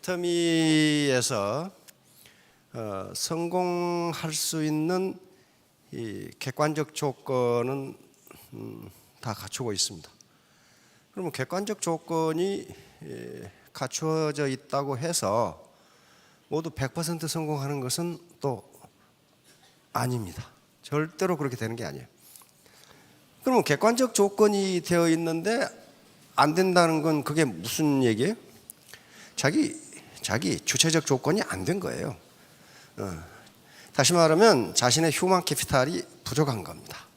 애터미에서 성공할 수 있는 이 객관적 조건은 다 갖추고 있습니다. 그러면 객관적 조건이 갖추어져 있다고 해서 모두 100% 성공하는 것은 또 아닙니다. 절대로 그렇게 되는 게 아니에요. 그러면 객관적 조건이 되어 있는데 안 된다는 건 그게 무슨 얘기예요? 자기 주체적 조건이 안 된 거예요. 다시 말하면 자신의 휴먼 캐피탈이 부족한 겁니다.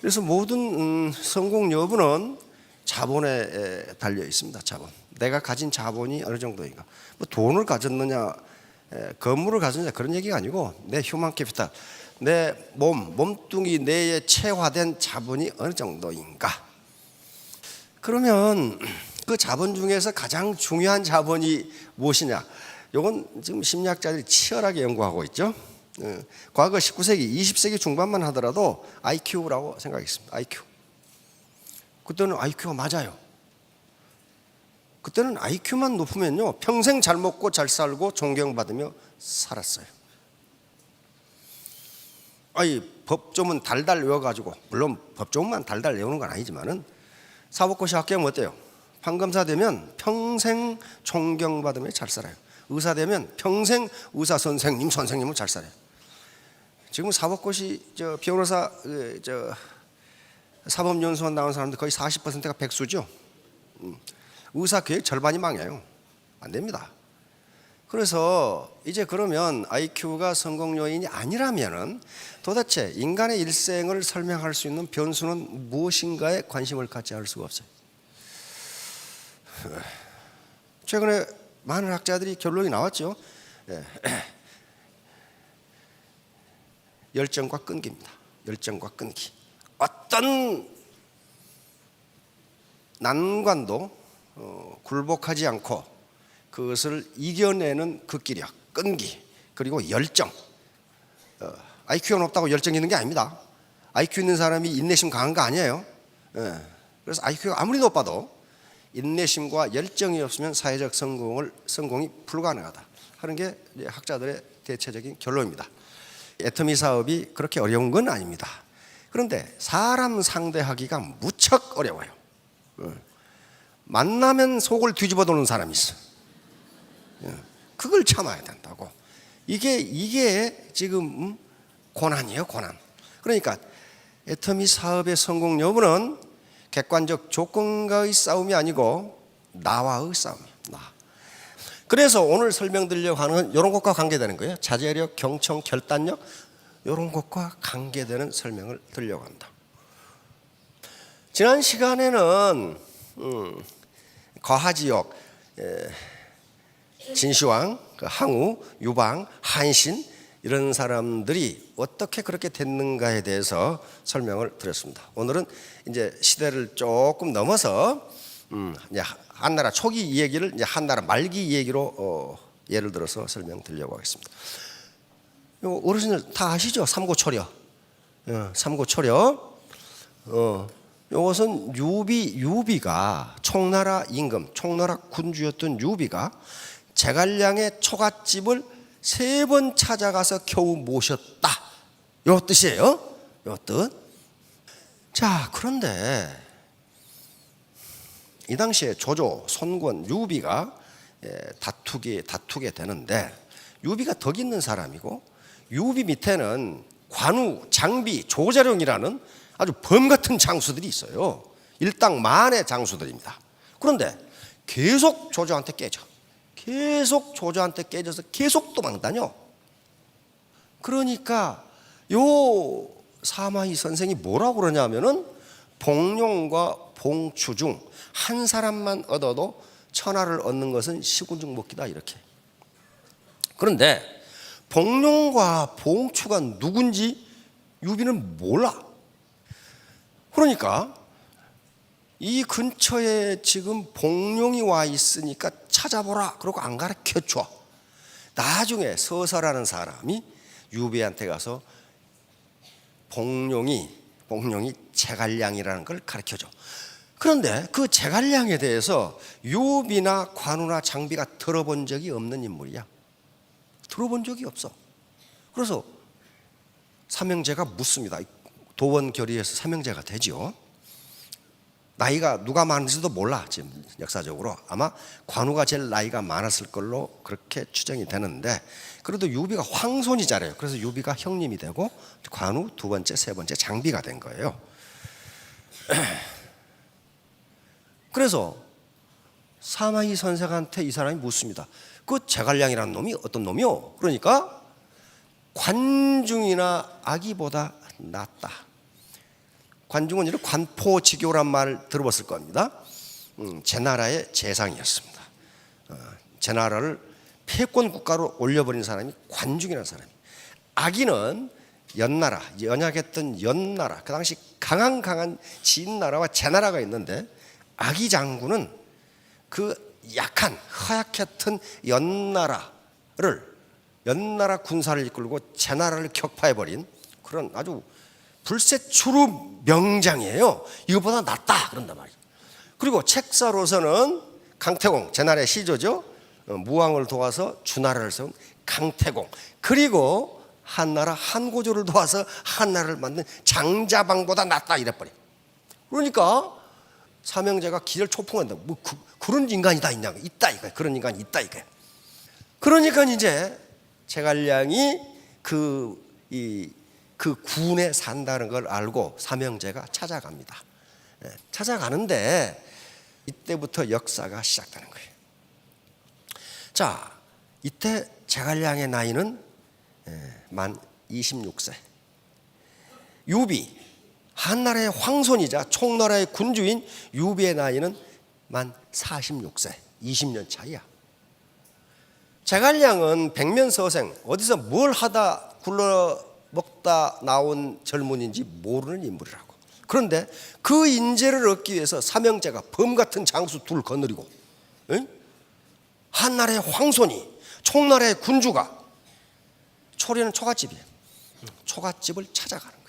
그래서 모든 성공 여부는 자본에 달려 있습니다. 자본. 내가 가진 자본이 어느 정도인가. 뭐 돈을 가졌느냐, 건물을 가졌느냐 그런 얘기가 아니고 내 휴먼 캐피탈, 내 몸뚱이 내에 체화된 자본이 어느 정도인가. 그러면 그 자본 중에서 가장 중요한 자본이 무엇이냐? 이건 지금 심리학자들이 치열하게 연구하고 있죠. 과거 19세기, 20세기 중반만 하더라도 IQ라고 생각했습니다. IQ. 그때는 IQ가 맞아요. 그때는 IQ만 높으면요 평생 잘 먹고 잘 살고 존경받으며 살았어요. 법조문 달달 외워가지고, 물론 법조문만 달달 외우는 건 아니지만은 사법고시 합격하면 어때요? 판검사 되면 평생 존경받으며 잘 살아요. 의사 되면 평생 의사 선생님은 잘 살아요. 지금 사법고시 변호사 사법연수원 나온 사람들 거의 40%가 백수죠. 의사 거의 절반이 망해요. 안 됩니다. 그래서 이제 그러면 IQ가 성공 요인이 아니라면은 도대체 인간의 일생을 설명할 수 있는 변수는 무엇인가에 관심을 갖지 않을 수가 없어요. 최근에 많은 학자들이 결론이 나왔죠. 열정과 끈기입니다. 열정과 끈기. 어떤 난관도 굴복하지 않고 그것을 이겨내는 극기력, 끈기, 그리고 열정. IQ가 높다고 열정이 있는 게 아닙니다. IQ 있는 사람이 인내심 강한 거 아니에요. 그래서 IQ가 아무리 높아도 인내심과 열정이 없으면 사회적 성공이 불가능하다 하는 게 학자들의 대체적인 결론입니다. 애터미 사업이 그렇게 어려운 건 아닙니다. 그런데 사람 상대하기가 무척 어려워요. 만나면 속을 뒤집어 도는 사람이 있어. 그걸 참아야 된다고. 이게 지금 고난이에요, 고난. 그러니까 애터미 사업의 성공 여부는 객관적 조건과의 싸움이 아니고 나와의 싸움이에요. 나. 그래서 오늘 설명드리려고 하는 건 이런 것과 관계되는 거예요. 자제력, 경청, 결단력 이런 것과 관계되는 설명을 드리려고 합니다. 지난 시간에는 거하지옥, 진시황, 항우, 유방, 한신 이런 사람들이 어떻게 그렇게 됐는가에 대해서 설명을 드렸습니다. 오늘은 이제 시대를 조금 넘어서 이제 한나라 초기 이야기를 이제 한나라 말기 이야기로 예를 들어서 설명드리려고 하겠습니다. 어르신들 다 아시죠? 삼고초려. 삼고초려. 이것은 유비가 총나라 임금, 총나라 군주였던 유비가 제갈량의 처갓집을 3번 찾아가서 겨우 모셨다. 요 뜻이에요. 요 뜻. 자, 그런데 이 당시에 조조, 손권, 유비가 다투게 되는데 유비가 덕 있는 사람이고 유비 밑에는 관우, 장비, 조자룡이라는 아주 범 같은 장수들이 있어요. 일당만의 장수들입니다. 그런데 계속 조조한테 깨져. 계속 조조한테 깨져서 계속 도망다녀. 그러니까 요 사마이 선생이 뭐라고 그러냐면은 봉룡과 봉추 중 한 사람만 얻어도 천하를 얻는 것은 시군중 먹기다 이렇게. 그런데 봉룡과 봉추가 누군지 유비는 몰라. 그러니까 이 근처에 지금 봉룡이 와 있으니까 찾아보라. 그러고 안 가르쳐줘. 나중에 서서라는 사람이 유비한테 가서 봉룡이 제갈량이라는 걸 가르쳐줘. 그런데 그 제갈량에 대해서 유비나 관우나 장비가 들어본 적이 없는 인물이야. 들어본 적이 없어. 그래서 삼형제가 묻습니다. 도원결의에서 삼형제가 되죠. 나이가 누가 많은지도 몰라. 지금 역사적으로 아마 관우가 제일 나이가 많았을 걸로 그렇게 추정이 되는데, 그래도 유비가 황손이잖아요. 그래서 유비가 형님이 되고 관우 두 번째, 세 번째 장비가 된 거예요. 그래서 사마이 선생한테 이 사람이 묻습니다. 그 제갈량이라는 놈이 어떤 놈이요? 그러니까 관중이나 아기보다 낫다. 관중은 이런 관포지교란 말을 들어봤을 겁니다. 제 나라의 재상이었습니다. 제 나라를 패권 국가로 올려버린 사람이 관중이라는 사람이. 아기는 연나라, 연약했던 연나라, 그 당시 강한 진나라와 제나라가 있는데, 아기 장군은 그 약한 허약했던 연나라 군사를 이끌고 제나라를 격파해버린 그런 아주 불세추루 명장이에요. 이거보다 낫다 그런단 말이에요. 그리고 책사로서는 강태공, 제나라의 시조죠. 무왕을 도와서 주나라를 세운 강태공, 그리고 한나라 한고조를 도와서 한나라를 만든 장자방보다 낫다 이래버려. 그러니까 삼형제가 기를 초풍한다. 뭐 그런 인간이다 있다 이거야. 그런 인간이 있다 이거야. 그러니까 이제 제갈량이 그 군에 산다는 걸 알고 삼형제가 찾아갑니다. 찾아가는데 이때부터 역사가 시작되는 거예요. 자, 이때 제갈량의 나이는 만 26세. 유비, 한나라의 황손이자 총나라의 군주인 유비의 나이는 만 46세. 20년 차이야. 제갈량은 백면서생, 어디서 뭘 하다 굴러먹다 나온 젊은인지 모르는 인물이라고. 그런데 그 인재를 얻기 위해서 삼형제가 범같은 장수 둘 거느리고, 한나라의 황손이, 총나라의 군주가, 초리는 초가집이에요. 초가집을 찾아가는 거예요.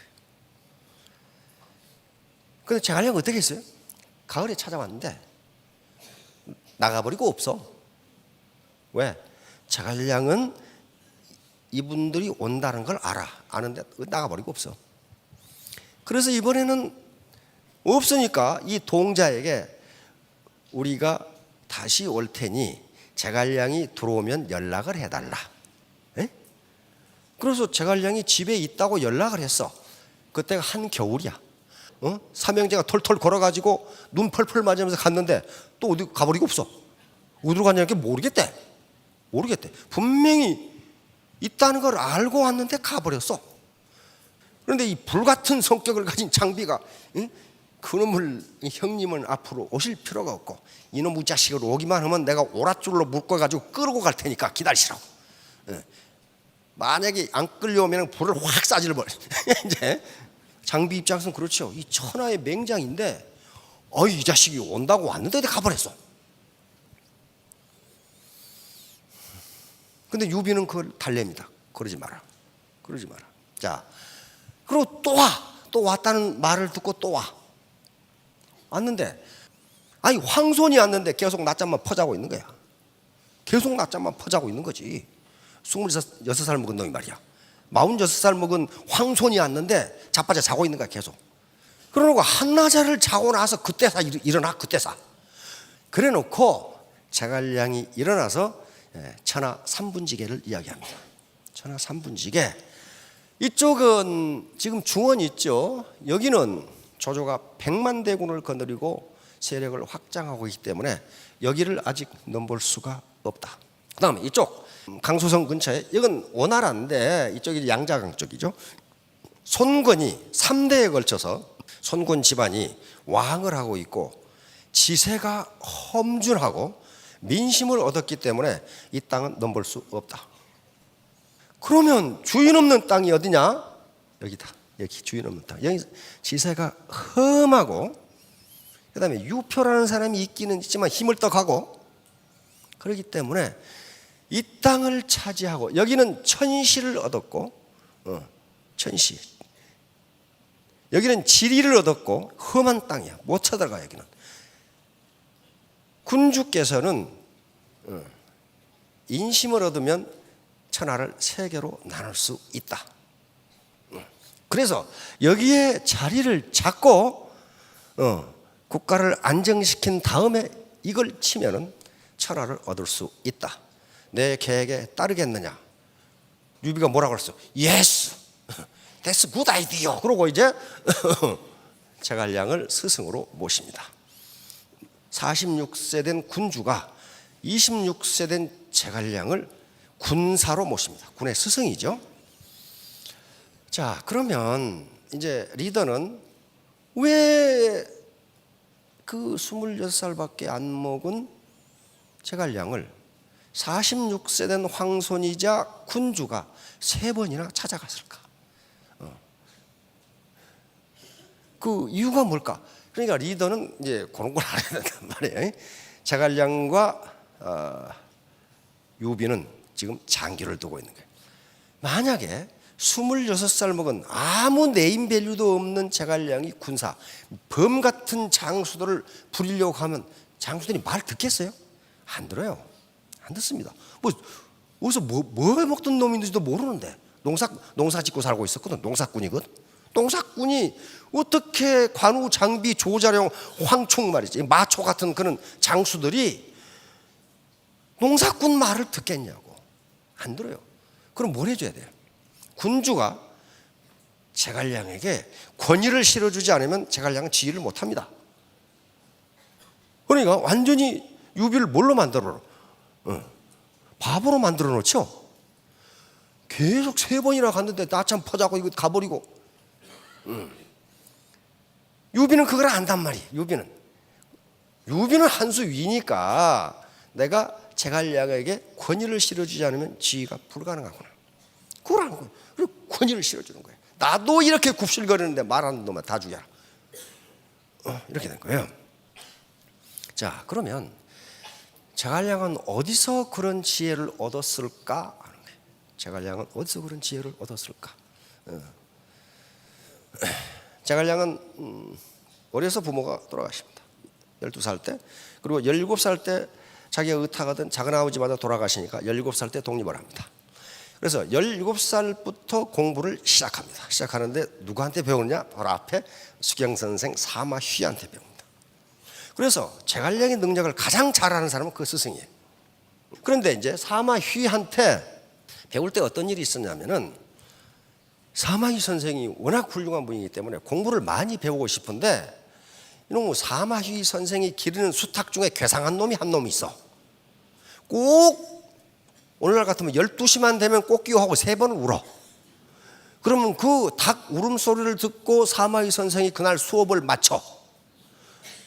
근데 제갈량은 어떻게 했어요? 가을에 찾아왔는데 나가버리고 없어. 왜? 제갈량은 이분들이 온다는 걸 아는데 나가버리고 없어. 그래서 이번에는 없으니까 이 동자에게 우리가 다시 올 테니 제갈량이 들어오면 연락을 해달라. 에? 그래서 제갈량이 집에 있다고 연락을 했어. 그때가 한겨울이야. 삼형제가 털털 걸어가지고 눈 펄펄 맞으면서 갔는데 또 어디 가버리고 없어. 어디로 갔냐는 게 모르겠대. 분명히 있다는 걸 알고 왔는데 가버렸어. 그런데 이 불같은 성격을 가진 장비가, 그놈을, 형님은 앞으로 오실 필요가 없고 이놈 이 자식을 오기만 하면 내가 오랏줄로 묶어가지고 끌고 갈 테니까 기다리시라고. 만약에 안 끌려오면 불을 확 쏴질러 버려. 이제 장비 입장에서는 그렇죠. 이 천하의 맹장인데 이 자식이 온다고 왔는데 가버렸어. 근데 유비는 그걸 달랩니다. 그러지 마라. 자, 그리고 또 왔다는 말을 듣고 또 왔는데, 황손이 왔는데 계속 낮잠만 퍼자고 있는 거야. 계속 낮잠만 퍼자고 있는 거지. 26살 먹은 놈이 말이야. 46살 먹은 황손이 왔는데 자빠져 자고 있는 거야 계속. 그러고 한나자를 자고 나서 그때사 일어나. 그래 놓고 제갈량이 일어나서 천하 삼분지계를 이야기합니다. 천하 삼분지계. 이쪽은 지금 중원 있죠. 여기는 조조가 100만 대군을 거느리고 세력을 확장하고 있기 때문에 여기를 아직 넘볼 수가 없다. 그 다음에 이쪽 강소성 근처에, 이건 오나라인데 이쪽이 양자강 쪽이죠. 손권이 3대에 걸쳐서 손권 집안이 왕을 하고 있고 지세가 험준하고 민심을 얻었기 때문에 이 땅은 넘볼 수 없다. 그러면 주인 없는 땅이 어디냐? 여기다. 여기 주인 없는 땅. 여기 지세가 험하고, 그 다음에 유표라는 사람이 있기는 있지만 힘을 떡하고, 그렇기 때문에 이 땅을 차지하고, 여기는 천시를 얻었고, 천시. 여기는 지리를 얻었고 험한 땅이야. 못 쳐들어가. 여기는 군주께서는 인심을 얻으면 천하를 세 개로 나눌 수 있다. 그래서 여기에 자리를 잡고 국가를 안정시킨 다음에 이걸 치면은 천하를 얻을 수 있다. 내 계획에 따르겠느냐? 유비가 뭐라고 그랬어? Yes, that's good idea. 그러고 이제 제갈량을 스승으로 모십니다. 46세 된 군주가 26세 된 제갈량을 군사로 모십니다. 군의 스승이죠. 자, 그러면 이제 리더는 왜 그 26살밖에 안 먹은 제갈량을 46세 된 황손이자 군주가 3번이나 찾아갔을까? 그 이유가 뭘까? 그러니까 리더는 이제 그런 걸 알아야 된단 말이에요. 제갈량과 유비는 지금 장기를 두고 있는 거예요. 만약에 26살 먹은 아무 네임밸류도 없는 제갈량이 군사, 범 같은 장수들을 부리려고 하면 장수들이 말 듣겠어요? 안 들어요. 안 듣습니다. 어디서 뭐 먹던 놈인지도 모르는데 농사 짓고 살고 있었거든. 농사꾼이거든. 농사꾼이 어떻게 관우, 장비, 조자룡, 황총 말이지, 마초 같은 그런 장수들이 농사꾼 말을 듣겠냐고. 안 들어요. 그럼 뭘 해줘야 돼요? 군주가 제갈량에게 권위를 실어주지 않으면 제갈량은 지휘를 못합니다. 그러니까 완전히 유비를 뭘로 만들어? 바보로 만들어 놓죠. 계속 3번이나 갔는데 나참 퍼자고 이거 가버리고. 유비는 그걸 안단 말이에요. 유비는 한 수 위니까 내가 제갈량에게 권위를 실어주지 않으면 지휘가 불가능하구나. 그걸 하는 거예요. 그리고 권위를 실어주는 거예요. 나도 이렇게 굽실거리는데 말하는 놈은 다 죽여라. 이렇게 된 거예요. 자, 그러면 제갈량은 어디서 그런 지혜를 얻었을까 하는 거예요. 제갈량은 어디서 그런 지혜를 얻었을까? 제갈량은 어려서 부모가 돌아가십니다. 12살 때. 그리고 17살 때 자기가 의탁하던 작은아버지마다 돌아가시니까 17살 때 독립을 합니다. 그래서 17살부터 공부를 시작합니다. 시작하는데 누구한테 배우느냐? 바로 앞에 수경선생 사마휘한테 배웁니다. 그래서 제갈량의 능력을 가장 잘하는 사람은 그 스승이에요. 그런데 이제 사마휘한테 배울 때 어떤 일이 있었냐면은 사마휘 선생이 워낙 훌륭한 분이기 때문에 공부를 많이 배우고 싶은데 이놈 사마휘 선생이 기르는 수탉 중에 괴상한 놈이 한 놈이 있어. 꼭 오늘날 같으면 12시만 되면 꽃기호하고 3번 울어. 그러면 그 닭 울음소리를 듣고 사마휘 선생이 그날 수업을 마쳐.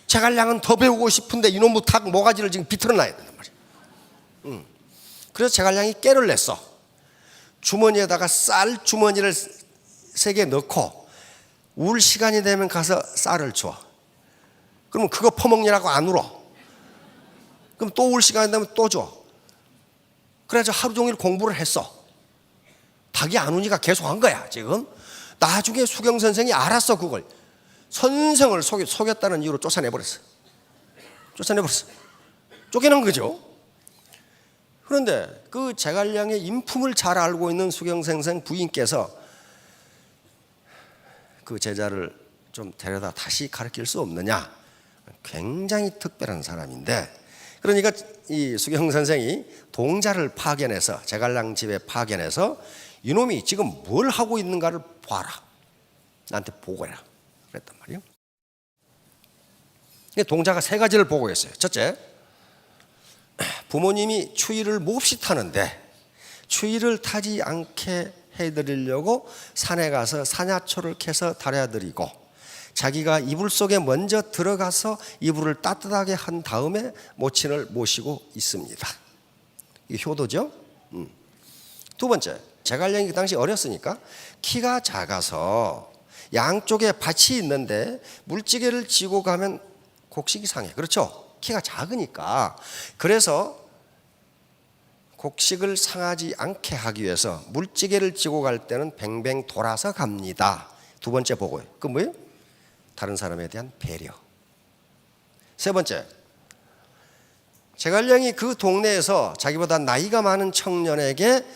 제갈량은 더 배우고 싶은데 이놈의 닭 모가지를 지금 비틀어 놔야 된단 말이야. 그래서 제갈량이 깨를 냈어. 주머니에다가 쌀 주머니를 3개 넣고 울 시간이 되면 가서 쌀을 줘. 그러면 그거 퍼먹느라고 안 울어. 그럼 또 울 시간이 되면 또 줘. 그래서 하루 종일 공부를 했어. 닭이 안 우니까 계속 한 거야 지금. 나중에 수경 선생이 알았어. 그걸 선생을 속였다는 이유로 쫓아내버렸어. 쫓겨난 거죠. 그런데 그 제갈량의 인품을 잘 알고 있는 수경 선생 부인께서 그 제자를 좀 데려다 다시 가르칠 수 없느냐. 굉장히 특별한 사람인데, 그러니까 이 수경 선생이 동자를 파견해서 제갈량 집에 파견해서 이놈이 지금 뭘 하고 있는가를 봐라. 나한테 보고해라. 그랬단 말이에요. 동자가 3가지를 보고했어요. 첫째, 부모님이 추위를 몹시 타는데 추위를 타지 않게 해드리려고 산에 가서 사냐초를 캐서 달아드리고 자기가 이불 속에 먼저 들어가서 이불을 따뜻하게 한 다음에 모친을 모시고 있습니다. 이게 효도죠. 두 번째, 제갈량이 그 당시 어렸으니까 키가 작아서 양쪽에 밭이 있는데 물찌개를 지고 가면 곡식이 상해. 그렇죠? 키가 작으니까. 그래서 곡식을 상하지 않게 하기 위해서 물찌개를 지고 갈 때는 뱅뱅 돌아서 갑니다. 두 번째 보고요. 그 뭐예요? 다른 사람에 대한 배려. 세 번째, 제갈량이 그 동네에서 자기보다 나이가 많은 청년에게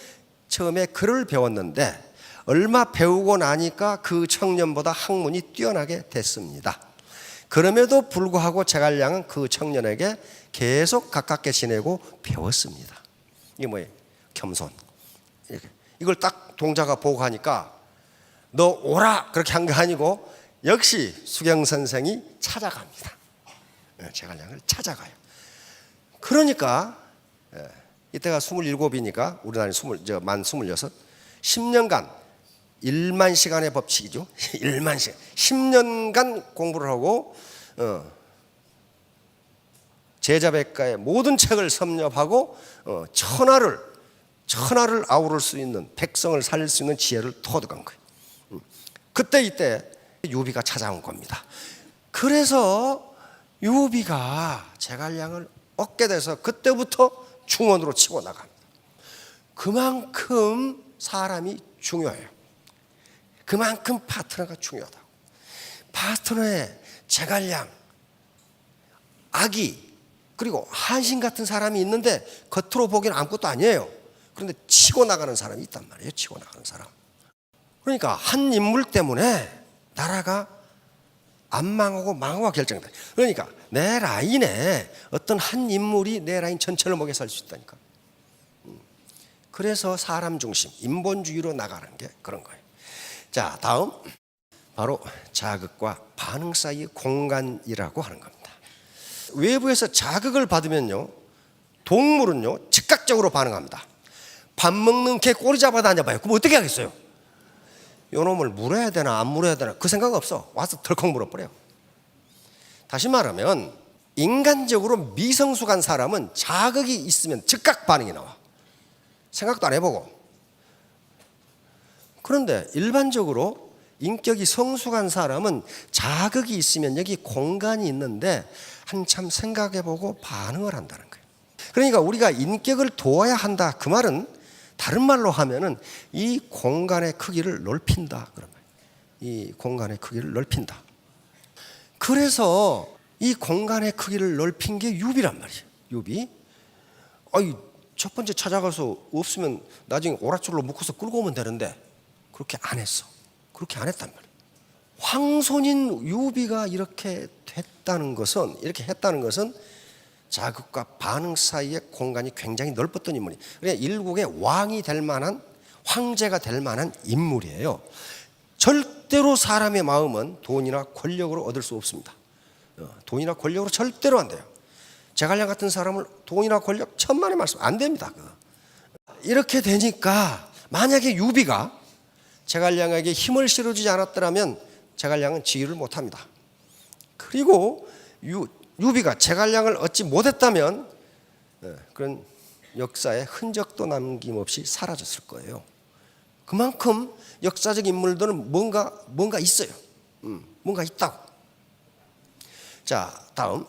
처음에 글을 배웠는데 얼마 배우고 나니까 그 청년보다 학문이 뛰어나게 됐습니다. 그럼에도 불구하고 제갈량은 그 청년에게 계속 가깝게 지내고 배웠습니다. 이게 뭐예요? 겸손. 이걸 딱 동자가 보고 하니까 너 오라 그렇게 한 게 아니고 역시 수경 선생이 찾아갑니다. 제갈량을 찾아가요. 그러니까 이때가 27이니까 우리 나이 만 26, 10년간 1만 시간의 법칙이죠. 1만 시간, 10년간 공부를 하고 제자백가의 모든 책을 섭렵하고 천하를 아우를 수 있는, 백성을 살릴 수 있는 지혜를 터득한 거예요. 이때 유비가 찾아온 겁니다. 그래서 유비가 제갈량을 얻게 돼서 그때부터 중원으로 치고 나갑니다. 그만큼 사람이 중요해요. 그만큼 파트너가 중요하다고. 파트너에 제갈량, 아기, 그리고 한신 같은 사람이 있는데 겉으로 보기에는 아무것도 아니에요. 그런데 치고 나가는 사람이 있단 말이에요. 치고 나가는 사람. 그러니까 한 인물 때문에 나라가 안 망하고 망하고 결정돼. 그러니까 내 라인에 어떤 한 인물이 내 라인 전체를 먹여 살 수 있다니까. 그래서 사람 중심, 인본주의로 나가는 게 그런 거예요. 자, 다음 바로 자극과 반응 사이의 공간이라고 하는 겁니다. 외부에서 자극을 받으면요, 동물은요 즉각적으로 반응합니다. 밥 먹는 개 꼬리 잡아다 앉아봐요. 그럼 어떻게 하겠어요? 요놈을 물어야 되나 안 물어야 되나 그 생각 없어. 와서 덜컥 물어버려요. 다시 말하면 인간적으로 미성숙한 사람은 자극이 있으면 즉각 반응이 나와. 생각도 안 해보고. 그런데 일반적으로 인격이 성숙한 사람은 자극이 있으면 여기 공간이 있는데 한참 생각해보고 반응을 한다는 거예요. 그러니까 우리가 인격을 도와야 한다. 그 말은 다른 말로 하면은 이 공간의 크기를 넓힌다. 그런 말이에요. 이 공간의 크기를 넓힌다. 그래서 이 공간의 크기를 넓힌 게 유비란 말이에요. 유비. 첫 번째 찾아가서 없으면 나중에 오랏줄로 묶어서 끌고 오면 되는데 그렇게 안 했어. 그렇게 안 했단 말이에요. 황손인 유비가 이렇게 했다는 것은 자극과 반응 사이의 공간이 굉장히 넓었던 인물이. 그러니까 일국의 왕이 될 만한, 황제가 될 만한 인물이에요. 절대로 사람의 마음은 돈이나 권력으로 얻을 수 없습니다. 돈이나 권력으로 절대로 안 돼요. 제갈량 같은 사람을 돈이나 권력 천만의 말씀 안 됩니다. 이렇게 되니까 만약에 유비가 제갈량에게 힘을 실어주지 않았더라면 제갈량은 지휘를 못합니다. 그리고 유비가 제갈량을 얻지 못했다면 그런 역사에 흔적도 남김없이 사라졌을 거예요. 그만큼 역사적 인물들은 뭔가 있어요. 뭔가 있다고. 자, 다음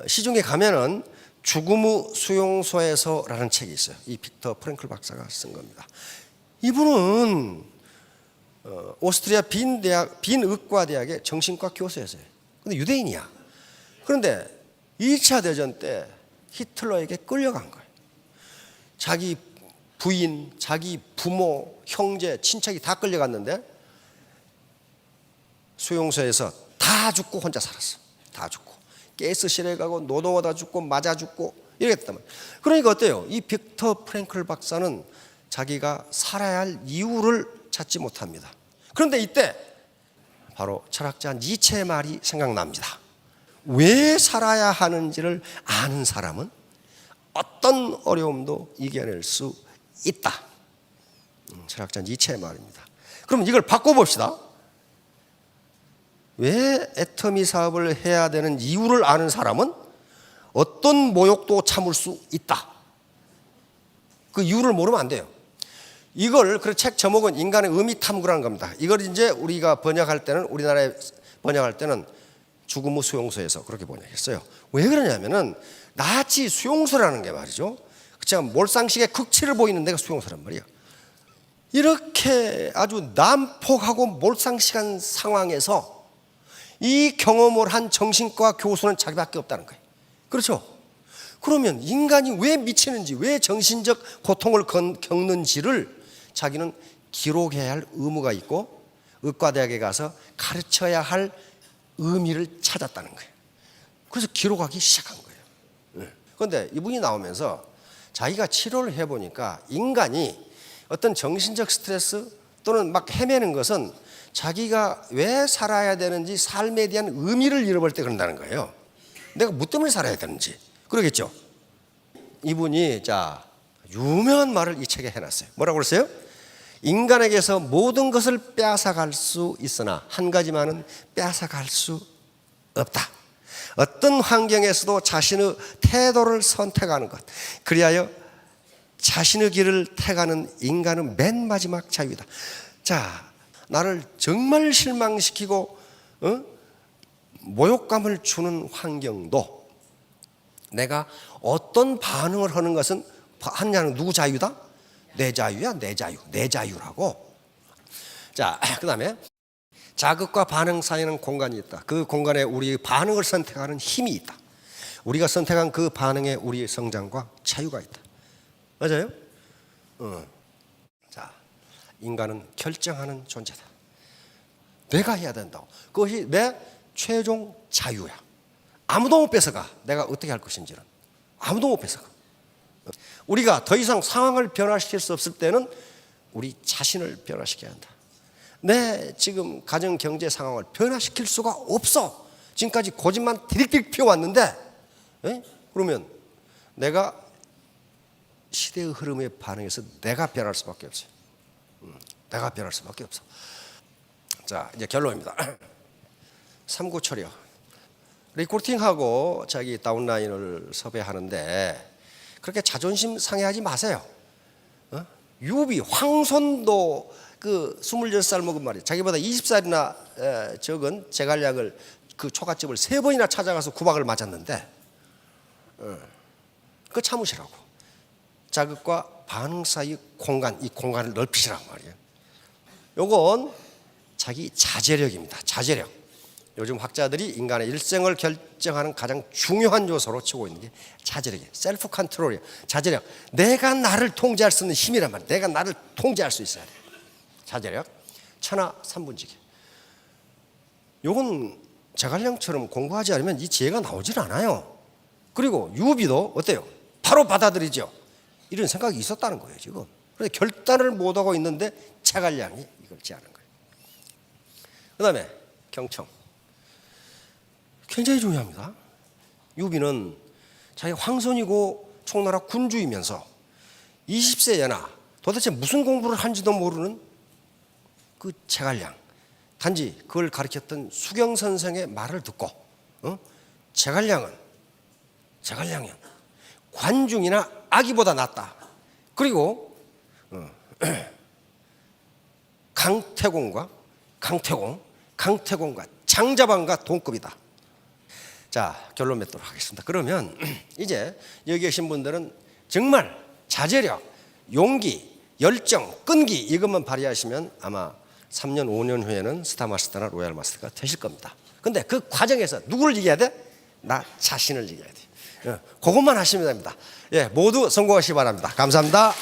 시중에 가면은 죽음의 수용소에서라는 책이 있어요. 이 빅터 프랭클 박사가 쓴 겁니다. 이분은 오스트리아 빈의과 대학의 정신과 교수였어요. 근데 유대인이야. 그런데 2차 대전 때 히틀러에게 끌려간 거예요. 자기 부인, 자기 부모, 형제, 친척이 다 끌려갔는데 수용소에서 다 죽고 혼자 살았어. 다 죽고. 가스실에 가고 노동하다 죽고 맞아 죽고 이랬단 말이에요. 그러니까 어때요? 이 빅터 프랭클 박사는 자기가 살아야 할 이유를 찾지 못합니다. 그런데 이때 바로 철학자 니체의 말이 생각납니다. 왜 살아야 하는지를 아는 사람은 어떤 어려움도 이겨낼 수 있다. 철학자 니체의 말입니다. 그럼 이걸 바꿔봅시다. 왜 애터미 사업을 해야 되는 이유를 아는 사람은 어떤 모욕도 참을 수 있다. 그 이유를 모르면 안 돼요. 이걸 그 책 제목은 인간의 의미 탐구라는 겁니다. 이걸 이제 우리가 번역할 때는 우리나라에 번역할 때는 죽음의 수용소에서 그렇게 번역했어요. 왜 그러냐면은 나치 수용소라는 게 말이죠. 제가 몰상식의 극치를 보이는 데가 수용소란 말이에요. 이렇게 아주 난폭하고 몰상식한 상황에서 이 경험을 한 정신과 교수는 자기밖에 없다는 거예요. 그렇죠? 그러면 인간이 왜 미치는지, 왜 정신적 고통을 겪는지를 자기는 기록해야 할 의무가 있고 의과대학에 가서 가르쳐야 할 의미를 찾았다는 거예요. 그래서 기록하기 시작한 거예요. 그런데 이분이 나오면서 자기가 치료를 해보니까 인간이 어떤 정신적 스트레스 또는 막 헤매는 것은 자기가 왜 살아야 되는지 삶에 대한 의미를 잃어버릴 때 그런다는 거예요. 내가 뭐 때문에 살아야 되는지. 그러겠죠. 이분이 유명한 말을 이 책에 해놨어요. 뭐라고 그랬어요? 인간에게서 모든 것을 빼앗아갈 수 있으나 한 가지만은 빼앗아갈 수 없다. 어떤 환경에서도 자신의 태도를 선택하는 것, 그리하여 자신의 길을 택하는 인간은 맨 마지막 자유다. 나를 정말 실망시키고 모욕감을 주는 환경도 내가 어떤 반응을 하는 것은 하느냐는 누구 자유다? 내 자유야, 내 자유. 내 자유라고. 그 다음에 자극과 반응 사이에는 공간이 있다. 그 공간에 우리의 반응을 선택하는 힘이 있다. 우리가 선택한 그 반응에 우리의 성장과 자유가 있다. 맞아요? 인간은 결정하는 존재다. 내가 해야 된다고. 그것이 내 최종 자유야. 아무도 못 뺏어가. 내가 어떻게 할 것인지는 아무도 못 뺏어가. 우리가 더 이상 상황을 변화시킬 수 없을 때는 우리 자신을 변화시켜야 한다. 내 지금 가정 경제 상황을 변화시킬 수가 없어. 지금까지 고집만 디릭디릭 피워왔는데, 그러면 내가 시대의 흐름에 반응해서 내가 변할 수밖에 없어요. 내가 변할 수밖에 없어. 이제 결론입니다. 삼고초려. 리크루팅하고 자기 다운라인을 섭외하는데 그렇게 자존심 상해하지 마세요. 유비, 황손도 26살 먹은 말이에요. 자기보다 20살이나 적은 제갈량을 그 초가집을 3번이나 찾아가서 구박을 맞았는데 그거 참으시라고. 자극과 반응 사이 공간, 이 공간을 넓히시라고 말이에요. 요건 자기 자제력입니다. 자제력. 요즘 학자들이 인간의 일생을 결정하는 가장 중요한 요소로 치고 있는 게 자제력이에요. 셀프 컨트롤이에요. 자제력. 내가 나를 통제할 수 있는 힘이란 말이에요. 내가 나를 통제할 수 있어야 돼요. 자제력. 천하 삼분지기. 요건 제갈량처럼 공부하지 않으면 이 지혜가 나오질 않아요. 그리고 유비도 어때요? 바로 받아들이죠. 이런 생각이 있었다는 거예요, 지금. 그런데 결단을 못하고 있는데 제갈량이 이걸 제안한 거예요. 그 다음에 경청. 굉장히 중요합니다. 유비는 자기 황손이고 총나라 군주이면서 20세에나 도대체 무슨 공부를 한지도 모르는 그 제갈량, 단지 그걸 가르쳤던 수경 선생의 말을 듣고 제갈량은 관중이나 아기보다 낫다. 그리고 강태공과 장자반과 동급이다. 결론 맺도록 하겠습니다. 그러면 이제 여기 계신 분들은 정말 자제력, 용기, 열정, 끈기 이것만 발휘하시면 아마 3년, 5년 후에는 스타마스터나 로얄마스터가 되실 겁니다. 근데 그 과정에서 누구를 이겨야 돼? 나 자신을 이겨야 돼. 그것만 하시면 됩니다. 모두 성공하시기 바랍니다. 감사합니다.